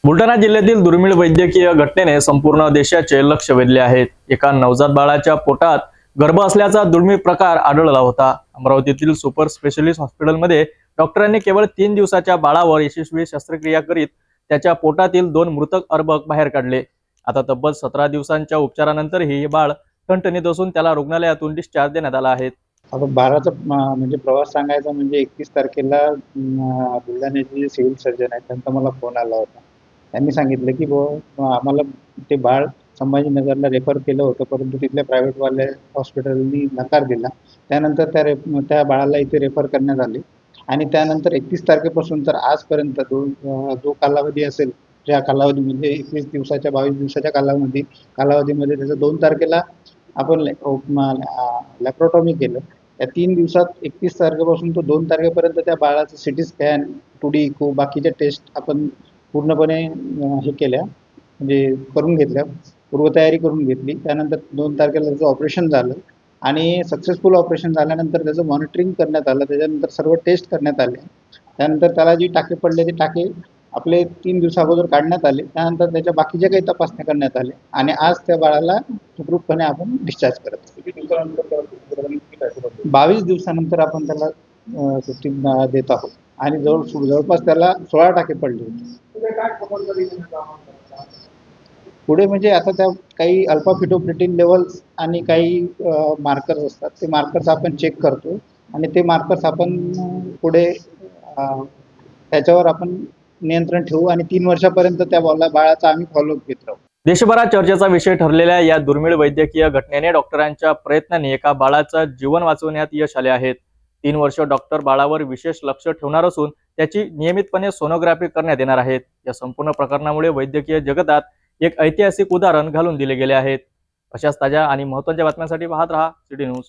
बुलढाणा जिल्ह्यातील दुर्मिळ वैद्यकीय घटनेने संपूर्ण देशाचे लक्ष वेधले आहे। एका नवजात बाळाच्या पोटात गर्भ असल्याचा दुर्मिळ प्रकार आढळला होता। अमरावतीतील सुपर स्पेशलिस्ट हॉस्पिटलमध्ये डॉक्टरांनी केवळ 3 दिवसाच्या बाळावर यशस्वी शस्त्रक्रिया करीत त्याच्या पोटातील 2 मृतक अर्भक बाहेर काढले। आता तब्बल 17 दिवसांच्या उपचारानंतरही हे बाळ ठणठणीत असून त्याला रुग्णालयातून डिस्चार्ज देण्यात आला आहे। आता बाळाचा म्हणजे प्रवास सांगायचा म्हणजे 31 तारखेला बुलढाण्याचे जे सिव्हिल सर्जन आहेत त्यांचा मला फोन आला होता। त्यांनी सांगितलं की आम्हाला ते बाळ संभाजीनगरला रेफर केलं होतं, परंतु तिथल्या प्रायव्हेटवाले हॉस्पिटलनी नकार दिला। त्यानंतर त्या बाळाला इथे रेफर करण्यात आले आणि त्यानंतर 31 तारखेपासून तर आजपर्यंत जो कालावधी असेल, ज्या कालावधीमध्ये 21 दिवसाच्या 22 दिवसाच्या कालावधीमध्ये त्याचं 2 तारखेला आपण लॅप्रोटॉमी केलं। त्या 3 दिवसात 31 तारखेपासून तो 2 तारखेपर्यंत त्या बाळाचं सिटी स्कॅन, 2D इको बाकीच्या टेस्ट आपण पूर्णपणे हे केल्या, म्हणजे करून घेतल्या, पूर्वतयारी करून घेतली। त्यानंतर 2 तारखेला त्याचं ऑपरेशन झालं आणि सक्सेसफुल ऑपरेशन झाल्यानंतर त्याचं मॉनिटरिंग करण्यात आलं। त्याच्यानंतर सर्व टेस्ट करण्यात आले। त्यानंतर त्याला जी टाके पडले ते टाके आपले 3 दिवसा अगोदर काढण्यात आले। त्यानंतर त्याच्या बाकीच्या काही तपासण्या करण्यात आल्या आणि आज त्या बाळाला सुखरूपपणे आपण डिस्चार्ज करत आहोत। 22 दिवसानंतर आपण त्याला सुट्टी देत आहोत आणि जवळपास त्याला 16 टाके पडले होते। पुढे म्हणजे आता त्या काही अल्फा फिटोप्रोटीन लेवल्स आणि काही मार्कर्स असतात, ते मार्कर्स आपण चेक करतो आणि ते मार्कर्स आपण पुढे त्याच्यावर आपण नियंत्रण ठेवू आणि 3 वर्षापर्यंत त्या बाळाचा आम्ही फॉलोअप घेत राहू। देशभरात चर्चेचा विषय ठरलेल्या या दुर्मिळ वैद्यकीय घटनेने डॉक्टरांच्या प्रयत्नांनी एका बाळाचं जीवन वाचवण्यात यश आले आहेत। 3 वर्ष डॉक्टर बाळावर विशेष लक्ष ठेवणार असून त्याची नियमितपणे सोनोग्राफी करण्यात येणार आहेत। या संपूर्ण प्रकरणामुळे वैद्यकीय जगतात एक ऐतिहासिक उदाहरण घालून दिले गेले आहेत। अशाच ताज्या आणि महत्त्वाच्या बातम्यांसाठी पाहत रहा सिटी न्यूज।